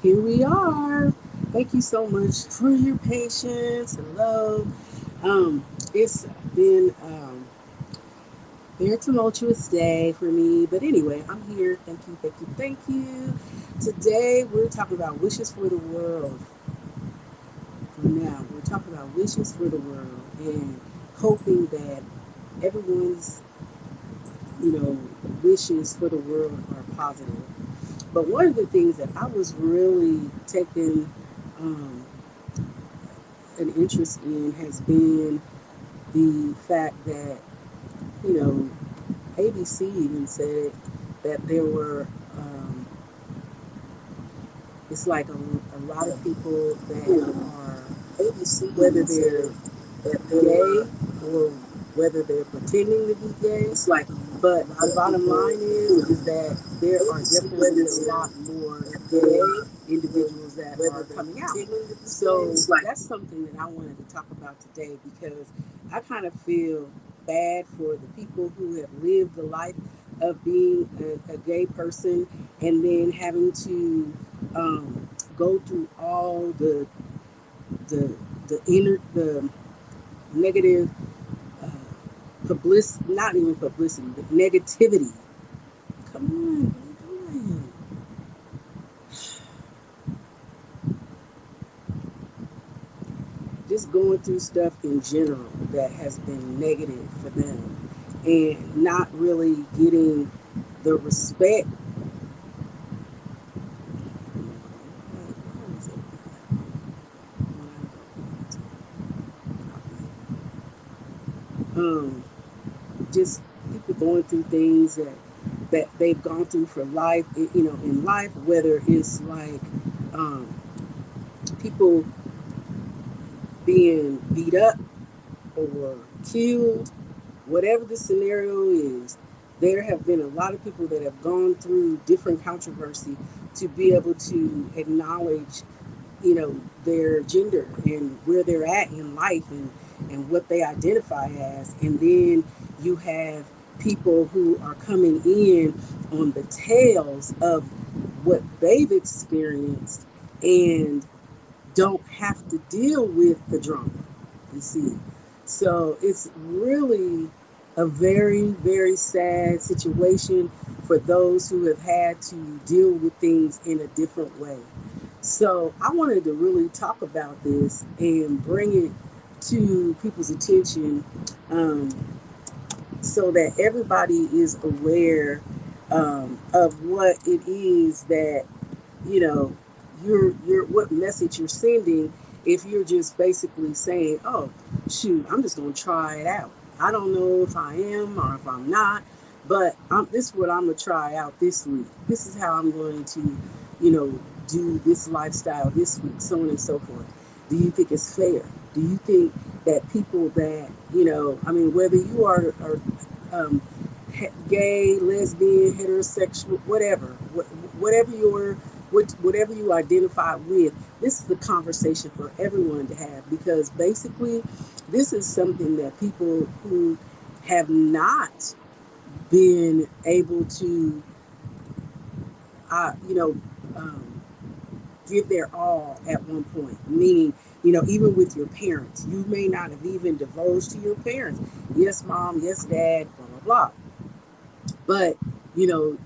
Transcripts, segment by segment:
Here we are. Thank you so much for your patience and love. It's been a very tumultuous day for me, but anyway, I'm here. Thank you, thank you, thank you. Today we're talking about wishes for the world. For now, we're talking about wishes for the world and hoping that everyone's wishes for the world are positive. But one of the things that I was really taking um, an interest in has been the fact that, you know, ABC even said that there were, it's like a lot of people that are, ABC whether said they're that there gay were or whether they're pretending to be gay. it's like But a lot the of bottom people line is that there are ABC definitely whether a lot they're more gay gay or individuals that whether are they're coming out. pretending to be gay. So It's like that's something that I wanted to talk about today because I kind of feel bad for the people who have lived the life of being a gay person and then having to go through all the the negative uh, not even publicity, but negativity. Come on, what are you doing? Just going through stuff in general that has been negative for them and not really getting the respect. Um, just people going through things that they've gone through for life, in life, whether it's like um, people being beat up or killed, whatever the scenario is, there have been a lot of people that have gone through different controversy to be able to acknowledge, their gender and where they're at in life and what they identify as. And then you have people who are coming in on the tails of what they've experienced and don't have to deal with the drama, you see. So it's really a very, very sad situation for those who have had to deal with things in a different way. So I wanted to really talk about this and bring it to people's attention, um, so that everybody is aware of what it is that you know you're what message you're sending if you're just basically saying, oh shoot, I'm just going to try it out. I don't know if I am or if I'm not, but this is what I'm going to try out this week. This is how I'm going to do this lifestyle this week, so on and so forth. Do you think it's fair? Do you think that people that I mean, whether you are um, gay, lesbian, heterosexual, whatever, whatever whatever you identify with, this is the conversation for everyone to have because basically, this is something that people who have not been able to, you know, um, give their all at one point. Meaning, even with your parents, you may not have even divulged to your parents. Yes, mom. Yes, dad. Blah blah blah. But you know,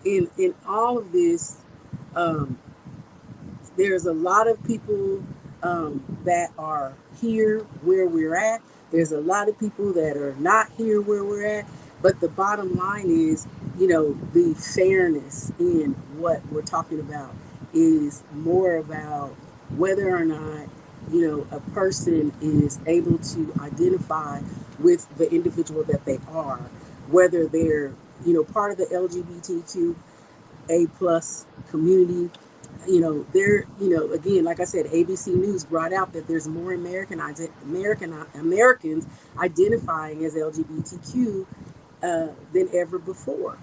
in all of this, um, there's a lot of people that are here where we're at. There's a lot of people that are not here where we're at. But the bottom line is, the fairness in what we're talking about is more about whether or not, a person is able to identify with the individual that they are, whether they're, part of the LGBTQ A plus community. Again, like I said, ABC News brought out that there's more Americans identifying as LGBTQ than ever before.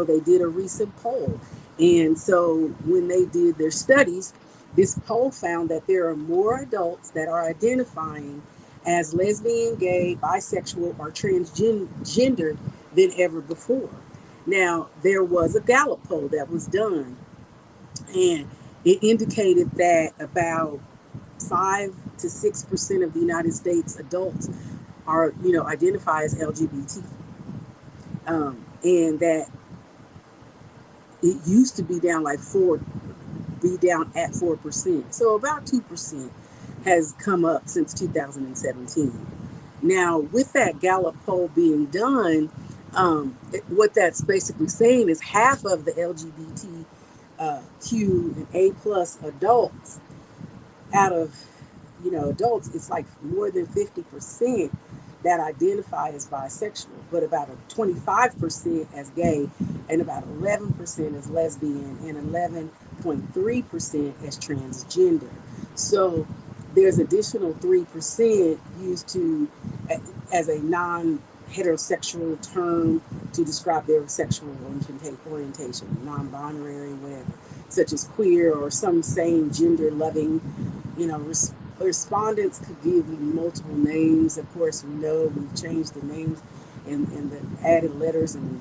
They did a recent poll, and so when they did their studies, this poll found that there are more adults that are identifying as lesbian, gay, bisexual, or transgender than ever before. Now, there was a Gallup poll that was done And it indicated that about 5 to 6% of the United States adults are, identify as LGBT, and that it used to be down like be down at 4%. So about 2% has come up since 2017. Now, with that Gallup poll being done, what that's basically saying is half of the LGBTQ and A plus adults out of adults, it's like more than 50% that identify as bisexual, but about a 25% as gay, and about 11% as lesbian, and 11.3% as transgender. So there's additional 3% used to as a non-heterosexual term to describe their sexual orientation, non-binary, whatever, such as queer or some same gender loving. Respondents could give you multiple names. Of course, we know we've changed the names and the added letters and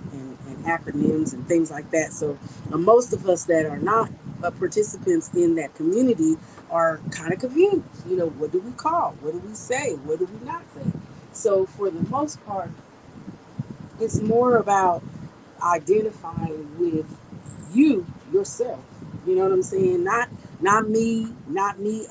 acronyms and things like that. So most of us that are not participants in that community are kind of confused. What do we call? What do we say? What do we not say? So for the most part, it's more about identifying with yourself. You know what I'm saying? Not me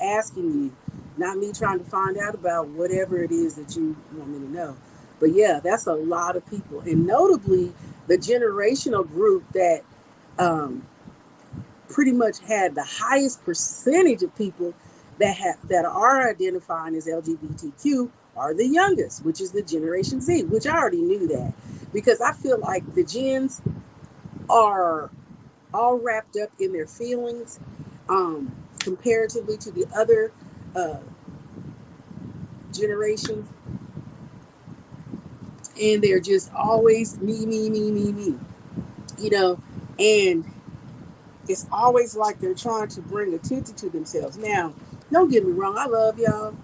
asking you, not me trying to find out about whatever it is that you want me to know. But yeah, that's a lot of people, and notably the generational group that um, pretty much had the highest percentage of people that are identifying as LGBTQ are the youngest, which is the Generation Z, which I already knew that because I feel like the gens are all wrapped up in their feelings comparatively to the other uh, generations, and they're just always me, me, me, me, me, you know, and it's always like they're trying to bring attention to themselves. Now, don't get me wrong, I love y'all.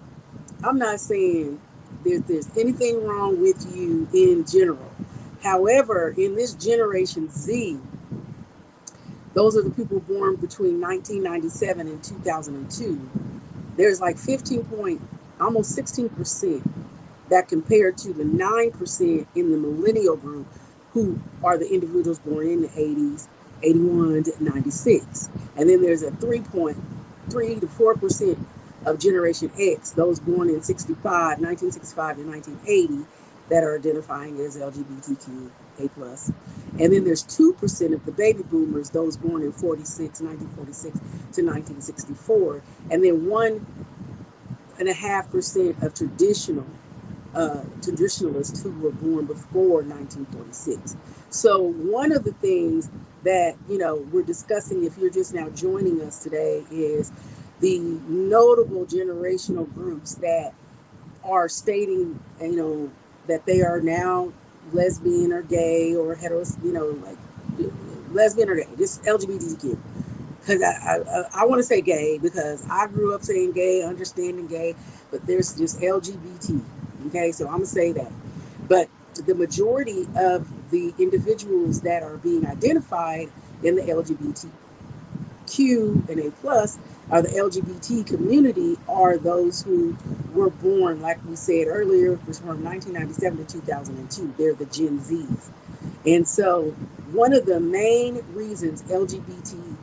I'm not saying there's anything wrong with you in general. However, in this Generation Z, those are the people born between 1997 and 2002. There's like 15 point, almost 16% that compared to the 9% in the millennial group, who are the individuals born in the 80s, 81 to 96. And then there's a 3.3 to 4% of Generation X, those born in 1965 to 1980, that are identifying as LGBTQ A plus. And then there's 2% of the baby boomers, those born in 1946 to 1964. And then 1.5% of traditionalists who were born before 1946. So one of the things that we're discussing, if you're just now joining us today, is the notable generational groups that are stating, that they are now lesbian or gay or hetero, like lesbian or gay, just LGBTQ. Because I want to say gay because I grew up saying gay, understanding gay, but there's just LGBT. Okay, so I'm gonna say that. But the majority of the individuals that are being identified in the LGBTQ and A plus are the LGBT community, are those who were born, like we said earlier, was from 1997 to 2002. They're the Gen Zs. And so one of the main reasons LGBT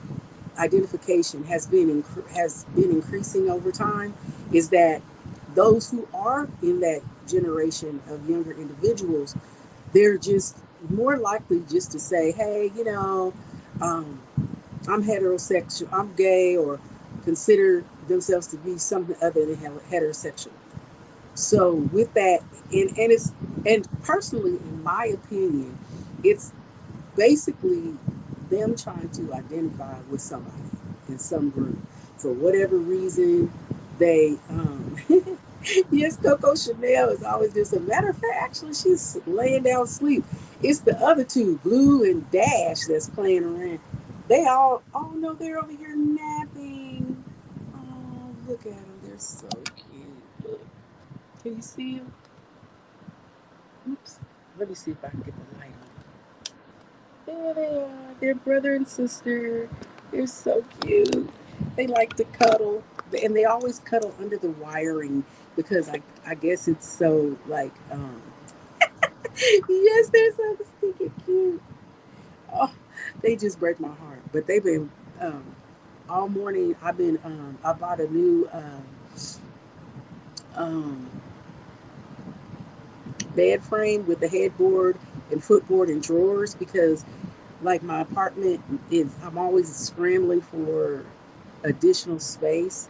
identification has been increasing over time is that those who are in that generation of younger individuals, they're just more likely just to say, hey, um, I'm heterosexual, I'm gay, or consider themselves to be something other than heterosexual. So with that, and personally, in my opinion, it's basically them trying to identify with somebody in some group for whatever reason. They yes, Coco Chanel is always just a matter of fact. Actually, she's laying down sleep. It's the other two, Blue and Dash, that's playing around. They all, oh no, they're over here napping. Oh, look at them, they're so cute. Look, can you see them? Oops. Let me see if I can get the light on. There they are. They're brother and sister. They're so cute. They like to cuddle, and they always cuddle under the wiring because I guess it's so like yes, they're so stinking cute. Oh, they just break my heart. But they've been um, all morning. I bought a new um, bed frame with the headboard and footboard and drawers because like my apartment is I'm always scrambling for additional space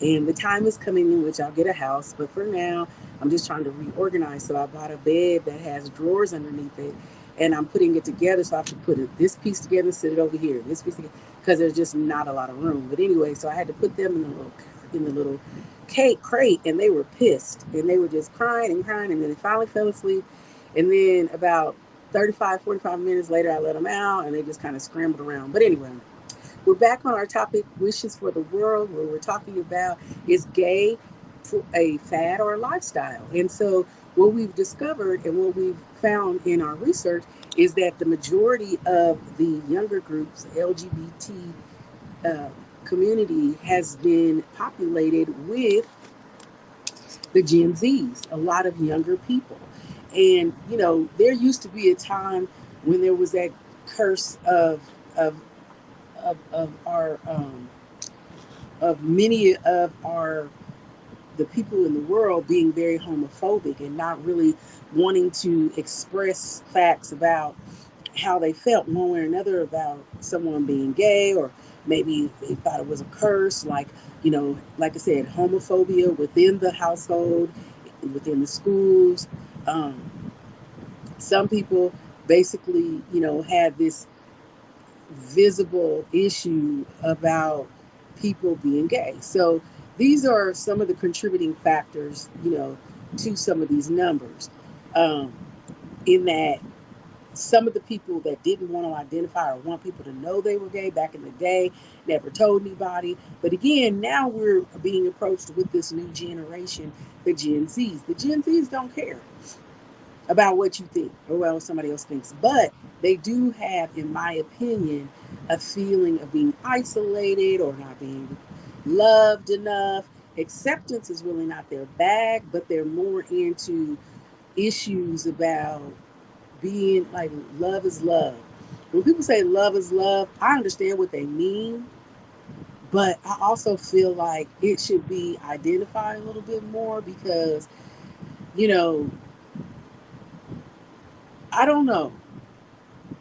and the time is coming in which I'll get a house, but for now I'm just trying to reorganize. So I bought a bed that has drawers underneath it and I'm putting it together, so I have to put this piece together and sit it over here, this piece together, because there's just not a lot of room. But anyway, so I had to put them in the little cake crate, and they were pissed and they were just crying and crying, and then they finally fell asleep. And then about 35, 45 minutes later, I let them out and they just kind of scrambled around. But anyway, we're back on our topic, wishes for the world, where we're talking about is gay a fad or a lifestyle? And so, what we've discovered and what we've found in our research is that the majority of the younger groups, LGBT uh, community, has been populated with the Gen Zs, a lot of younger people. And, you know, there used to be a time when there was that curse of, of many of our the people in the world being very homophobic and not really wanting to express facts about how they felt one way or another about someone being gay, or maybe they thought it was a curse, like, you know, like I said, homophobia within the household, within the schools. Some people basically, you know, had this visible issue about people being gay. So these are some of the contributing factors, you know, to some of these numbers. Um, in that some of the people that didn't want to identify or want people to know they were gay back in the day never told anybody. But again, now we're being approached with this new generation, the Gen Zs. The Gen Zs don't care about what you think or what somebody else thinks. But they do have, in my opinion, a feeling of being isolated or not being loved enough. Acceptance is really not their bag, but they're more into issues about being like love is love. When people say love is love, I understand what they mean, but I also feel like it should be identified a little bit more because, you know, I don't know.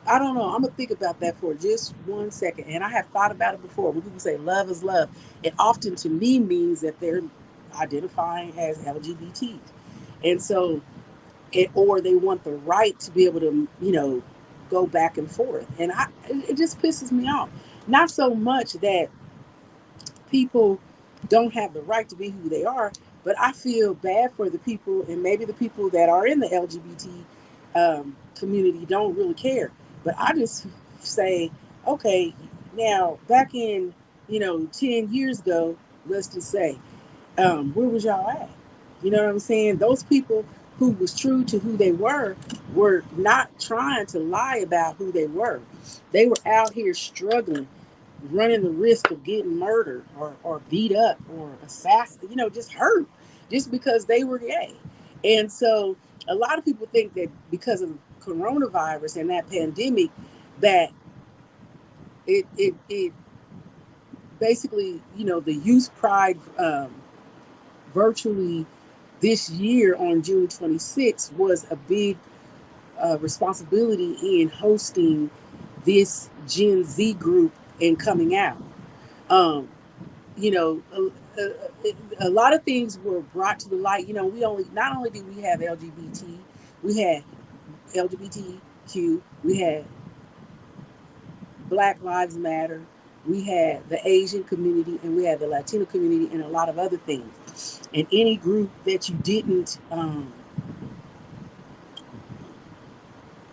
I don't know. I'm gonna think about that for just 1 second. And I have thought about it before. When people say love is love, it often to me means that they're identifying as LGBT, and so or they want the right to be able to, you know, go back and forth. And it just pisses me off. Not so much that people don't have the right to be who they are, but I feel bad for the people, and maybe the people that are in the LGBT community don't really care. But I just say, okay, now back in, you know, 10 years ago, let's just say, where was y'all at? You know what I'm saying? Those people who was true to who they were not trying to lie about who they were. They were out here struggling, running the risk of getting murdered or beat up or assassinated, you know, just hurt just because they were gay. And so a lot of people think that because of coronavirus and that pandemic, that it basically, you know, the youth pride virtually this year on June 26th was a big responsibility in hosting this Gen Z group and coming out. Um, you know, a lot of things were brought to the light. You know, we only not only did we have LGBT, we had LGBTQ, we had Black Lives Matter, we had the Asian community, and we had the Latino community, and a lot of other things. And any group that you didn't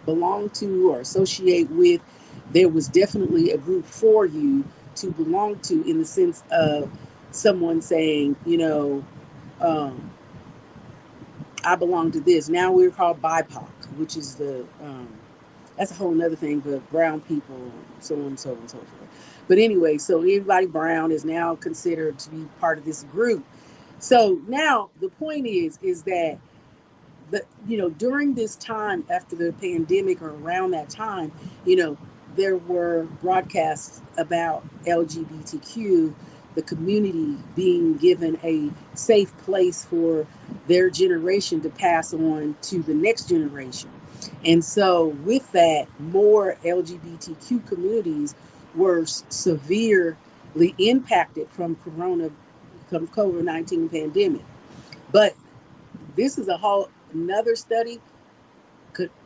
belong to or associate with, there was definitely a group for you to belong to in the sense of someone saying, you know, um, I belong to this. Now we're called BIPOC, which is that's a whole other thing, but brown people, so on and so on and so forth. But anyway, so everybody brown is now considered to be part of this group. So now the point is that during this time after the pandemic or around that time, you know there were broadcasts about LGBTQ, the community being given a safe place for their generation to pass on to the next generation. And so with that, more LGBTQ communities were severely impacted from COVID-19 pandemic. But this is a whole another study.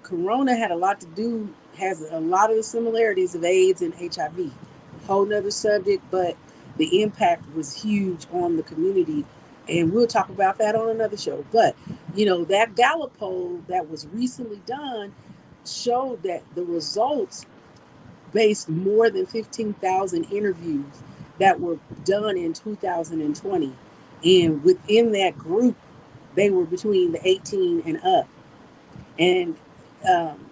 Corona had a lot to do, has a lot of the similarities of AIDS and HIV. Whole nother subject, but the impact was huge on the community. And we'll talk about that on another show. But, that Gallup poll that was recently done showed that the results based more than 15,000 interviews that were done in 2020. And within that group, they were between the 18 and up. And um,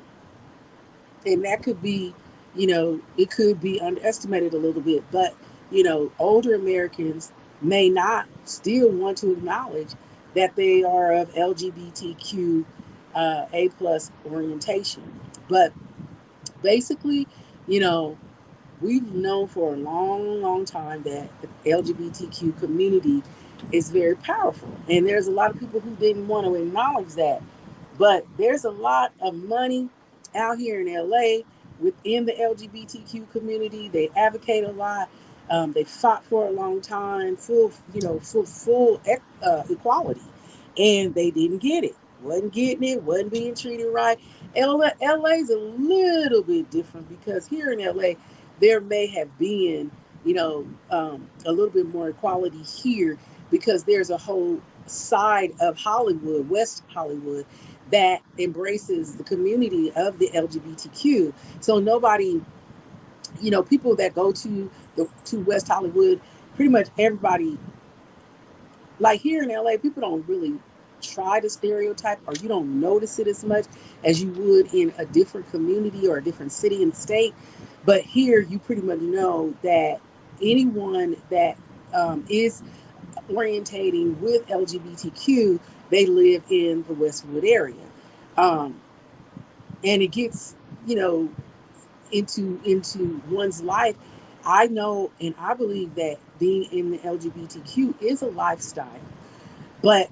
and that could be, it could be underestimated a little bit, but older Americans may not still want to acknowledge that they are of LGBTQ A plus orientation. But basically, you know, we've known for a long, long time that the LGBTQ community is very powerful. And there's a lot of people who didn't want to acknowledge that. But there's a lot of money out here in LA within the LGBTQ community. They advocate a lot. They fought for a long time, full equality, and they didn't get it. Wasn't getting it. Wasn't being treated right. LA's a little bit different because here in LA, there may have been, a little bit more equality here because there's a whole side of Hollywood, West Hollywood, that embraces the community of the LGBTQ. So nobody, people that go to West Hollywood, pretty much everybody, like here in LA, people don't really try to stereotype, or you don't notice it as much as you would in a different community or a different city and state. But here, you pretty much know that anyone that is orientating with LGBTQ, they live in the Westwood area. Um, and it gets, you know, into one's life. I know and I believe that being in the LGBTQ is a lifestyle. But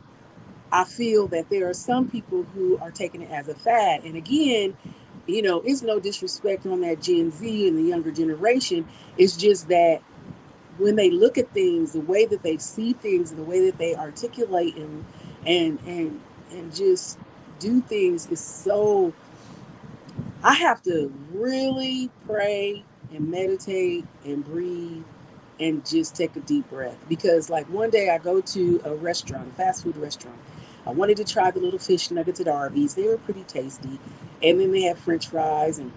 I feel that there are some people who are taking it as a fad. And again, it's no disrespect on that Gen Z and the younger generation. It's just that when they look at things, the way that they see things, the way that they articulate and just do things is so. I have to really pray and meditate and breathe and just take a deep breath because, like, one day I go to a restaurant, a fast food restaurant. I wanted to try the little fish nuggets at Arby's. They were pretty tasty, and then they had French fries and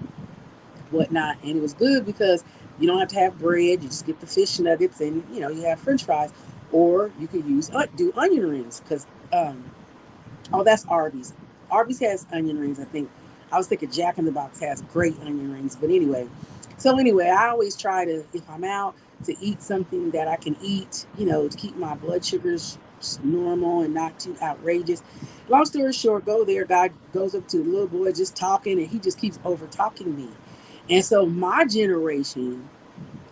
whatnot, and it was good because you don't have to have bread. You just get the fish nuggets, and you have French fries, or you could do onion rings because oh, that's Arby's. Arby's has onion rings, I think. I was thinking Jack in the Box has great onion rings, but anyway. So anyway, I always try to, if I'm out, to eat something that I can eat, to keep my blood sugars normal and not too outrageous. Long story short, go there. Guy goes up to the little boy just talking, and he just keeps over talking me. And so my generation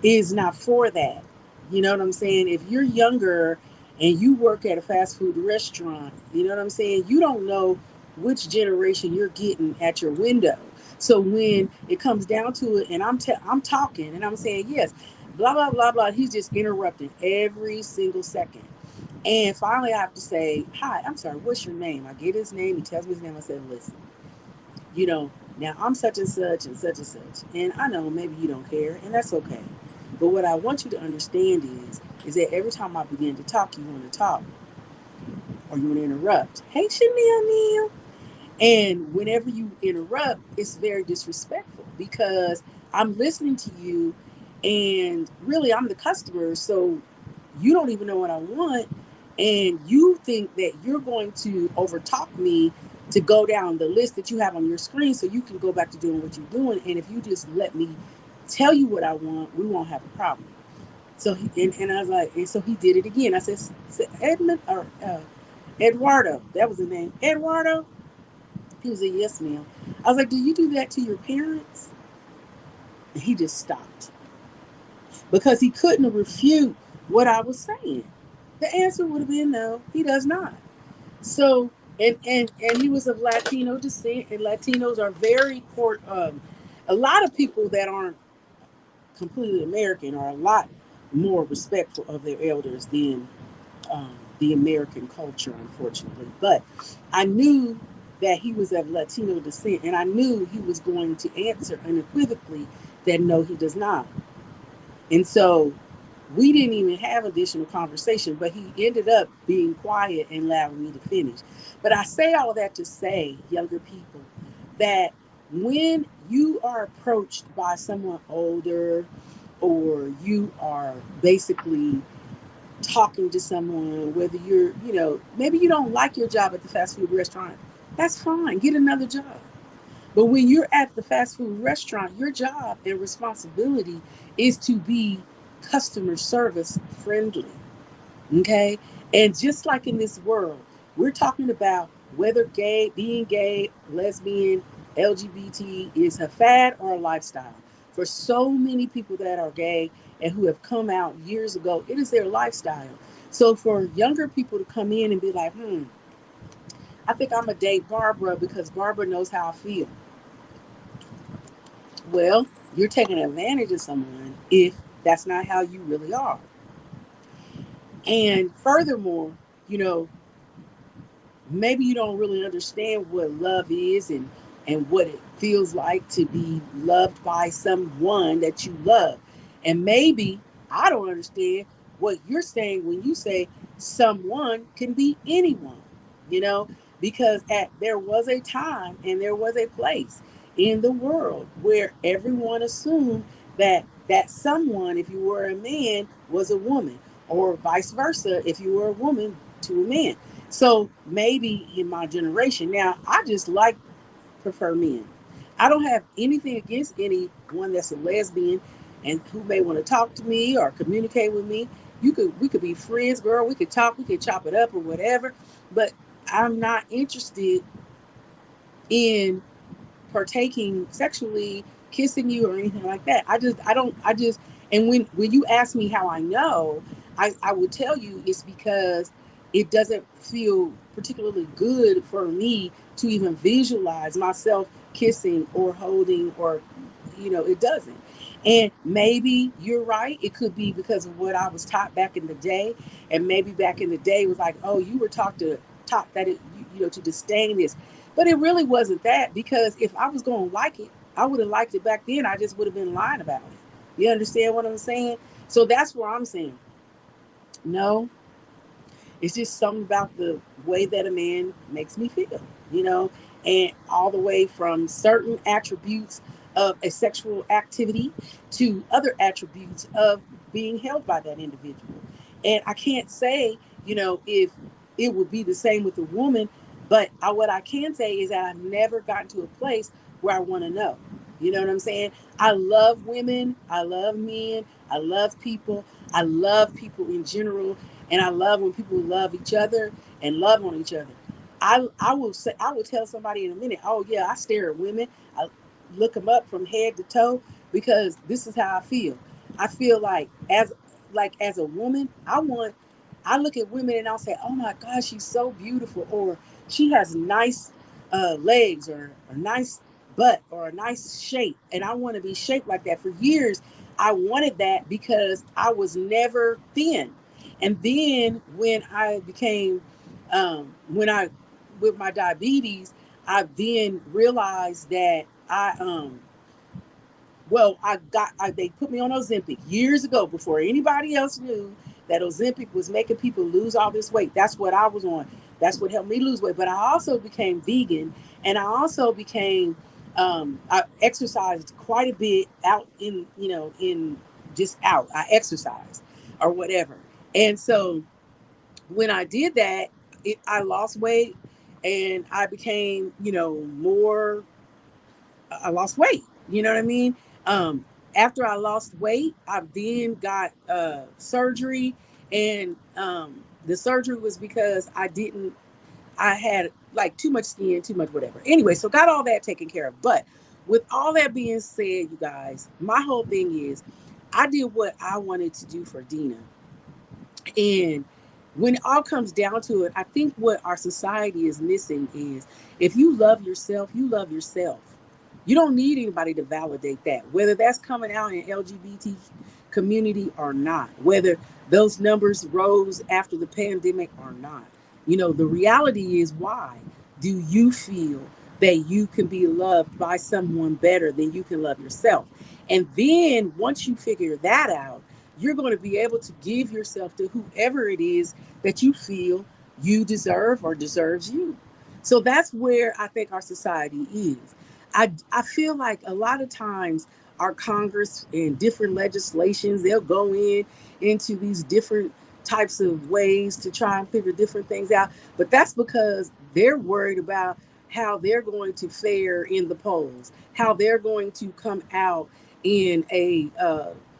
is not for that. You know what I'm saying? If you're younger and you work at a fast food restaurant, you know what I'm saying? You don't know which generation you're getting at your window. So when it comes down to it, and I'm talking and I'm saying yes, blah blah blah blah, he's just interrupting every single second. And finally, I have to say, "Hi, I'm sorry. What's your name?" I get his name. He tells me his name. I said, "Listen, now I'm such and such and such, and I know maybe you don't care, and that's okay. But what I want you to understand is that every time I begin to talk, you want to talk or you want to interrupt. Hey, Chanel Neal. And whenever you interrupt, it's very disrespectful because I'm listening to you and really I'm the customer. So you don't even know what I want. And you think that you're going to overtalk me to go down the list that you have on your screen so you can go back to doing what you're doing. And if you just let me tell you what I want, we won't have a problem. So and I was like, and so he did it again. I said, Edmund or Eduardo, that was the name, Eduardo. He was a yes ma'am. I was like, do you do that to your parents? And he just stopped because he couldn't refute what I was saying. The answer would have been no, he does not. So and he was of Latino descent, and Latinos are very court. A lot of people that aren't completely American are a lot more respectful of their elders than the American culture, unfortunately. But I knew that he was of Latino descent, and I knew he was going to answer unequivocally that no, he does not. And so we didn't even have additional conversation, but he ended up being quiet and allowing me to finish. But I say all that to say, younger people, that when you are approached by someone older, or you are basically talking to someone, whether you're, maybe you don't like your job at the fast food restaurant, that's fine. Get another job. But when you're at the fast food restaurant, your job and responsibility is to be customer service friendly. Okay? And just like in this world, we're talking about whether gay, lesbian, LGBT is a fad or a lifestyle. For so many people that are gay and who have come out years ago, it is their lifestyle. So for younger people to come in and be like, I think I'm going to date Barbara because Barbara knows how I feel. Well, you're taking advantage of someone if that's not how you really are. And furthermore, you know, maybe you don't really understand what love is and what it feels like to be loved by someone that you love. And maybe I don't understand what you're saying when you say someone can be anyone, you know, because there was a time and there was a place in the world where everyone assumed that someone, if you were a man, was a woman, or vice versa, if you were a woman to a man. So maybe in my generation now, I just prefer men. I don't have anything against anyone that's a lesbian and who may want to talk to me or communicate with me. We could be friends, girl. We could talk. We could chop it up or whatever. But I'm not interested in partaking sexually, kissing you or anything like that. I don't I just and when you ask me how I know, I would tell you it's because it doesn't feel particularly good for me to even visualize myself kissing or holding, or it doesn't. And maybe you're right. It could be because of what I was taught back in the day. And maybe back in the day it was like, oh, you were taught that to disdain this. But it really wasn't that, because if I was going to like it, I would have liked it back then. I just would have been lying about it. You understand what I'm saying? So that's where I'm saying no. It's just something about the way that a man makes me feel, you know, and all the way from certain attributes of a sexual activity to other attributes of being held by that individual. And I can't say, if it would be the same with a woman, but what I can say is that I've never gotten to a place where I want to know. You know what I'm saying? I love women. I love men. I love people. I love people in general, and I love when people love each other and love on each other. I will say, I will tell somebody in a minute, oh yeah, I stare at women. I look them up from head to toe, because this is how I feel. I feel like as a woman, I look at women and I'll say, oh my gosh, she's so beautiful, or she has nice legs, or nice butt, or a nice shape, and I want to be shaped like that. For years I wanted that because I was never thin. And then when I with my diabetes, I then realized that they put me on Ozempic years ago, before anybody else knew that Ozempic was making people lose all this weight. That's what I was on. That's what helped me lose weight. But I also became vegan, and I also I exercised quite a bit out in just out. I exercised or whatever. And so when I did that, I lost weight, and I became, more, I lost weight. You know what I mean? After I lost weight, I then got surgery, and the surgery was because I had like too much skin, too much whatever. Anyway, so got all that taken care of. But with all that being said, you guys, my whole thing is I did what I wanted to do for Dina. And when it all comes down to it, I think what our society is missing is if you love yourself, you love yourself. You don't need anybody to validate that, whether that's coming out in LGBT community or not, whether those numbers rose after the pandemic or not. The reality is, why do you feel that you can be loved by someone better than you can love yourself? And then once you figure that out, you're going to be able to give yourself to whoever it is that you feel you deserve or deserves you. So that's where I think our society is. I feel like a lot of times our Congress and different legislations, they'll go into these different types of ways to try and figure different things out. But that's because they're worried about how they're going to fare in the polls, how they're going to come out in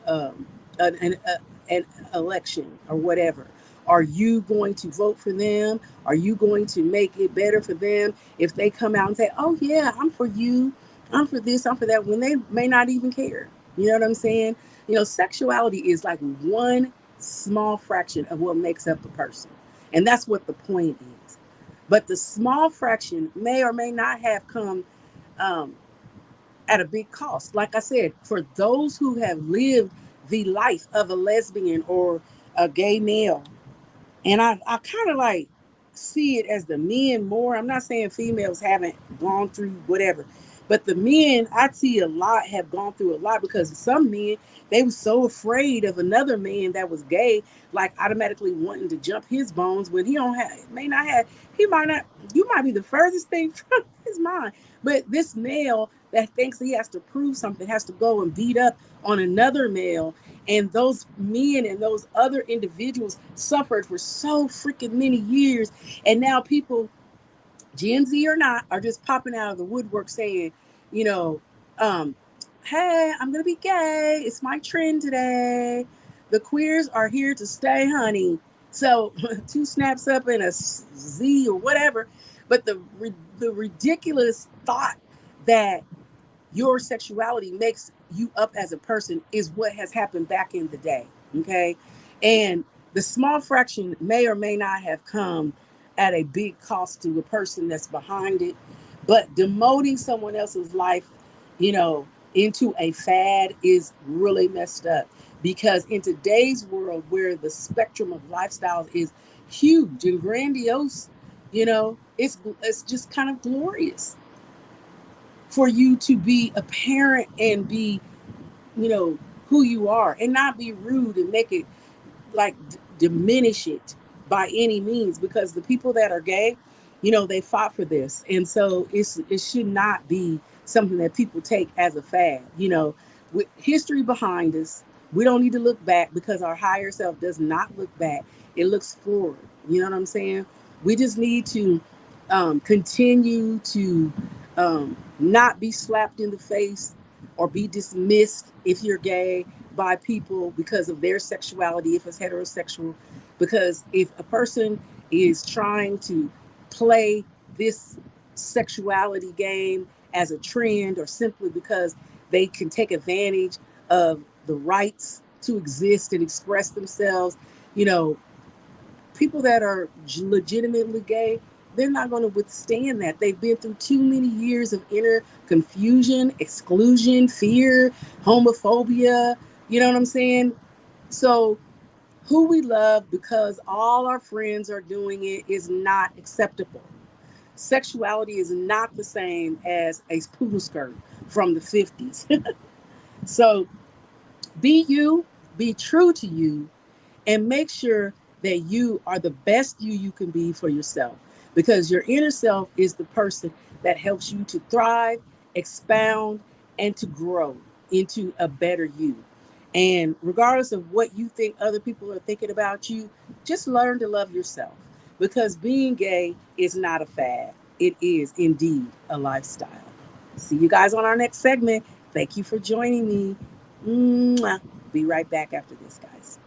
um, an election or whatever. Are you going to vote for them? Are you going to make it better for them if they come out and say, oh, yeah, I'm for you, I'm for this, I'm for that, when they may not even care? You know what I'm saying? Sexuality is like one small fraction of what makes up a person. And that's what the point is. But the small fraction may or may not have come um, at a big cost. Like I said, for those who have lived the life of a lesbian or a gay male, and I kind of like see it as the men more. I'm not saying females haven't gone through whatever, but the men I see a lot have gone through a lot because some men, they were so afraid of another man that was gay, like automatically wanting to jump his bones when he don't have, may not have, he might not, you might be the furthest thing from his mind. But this male that thinks he has to prove something has to go and beat up on another male, and those men and those other individuals suffered for so freaking many years. And now people, Gen Z or not, are just popping out of the woodwork saying, you know, um, hey, I'm going to be gay. It's my trend today. The queers are here to stay, honey. So two snaps up and a Z or whatever. But the ridiculous thought that your sexuality makes you up as a person is what has happened back in the day. Okay. And the small fraction may or may not have come at a big cost to the person that's behind it. But demoting someone else's life, you know, into a fad is really messed up, because in today's world where the spectrum of lifestyles is huge and grandiose, it's just kind of glorious for you to be a parent and be, you know, who you are, and not be rude and make it like diminish it by any means, because the people that are gay, they fought for this, and so it should not be something that people take as a fad. With history behind us, we don't need to look back, because our higher self does not look back, it looks forward. You know what I'm saying? We just need to continue to not be slapped in the face or be dismissed if you're gay by people because of their sexuality, if it's heterosexual. Because if a person is trying to play this sexuality game as a trend, or simply because they can take advantage of the rights to exist and express themselves, you know, people that are legitimately gay, they're not going to withstand that. They've been through too many years of inner confusion, exclusion, fear, homophobia. You know what I'm saying? So, who we love because all our friends are doing it is not acceptable. Sexuality is not the same as a poodle skirt from the 50s. So, be you, be true to you, and make sure that you are the best you can be for yourself, because your inner self is the person that helps you to thrive, expound, and to grow into a better you. And regardless of what you think other people are thinking about you, just learn to love yourself, because being gay is not a fad, it is indeed a lifestyle. See you guys on our next segment. Thank you for joining me. Mwah. Be right back after this, guys.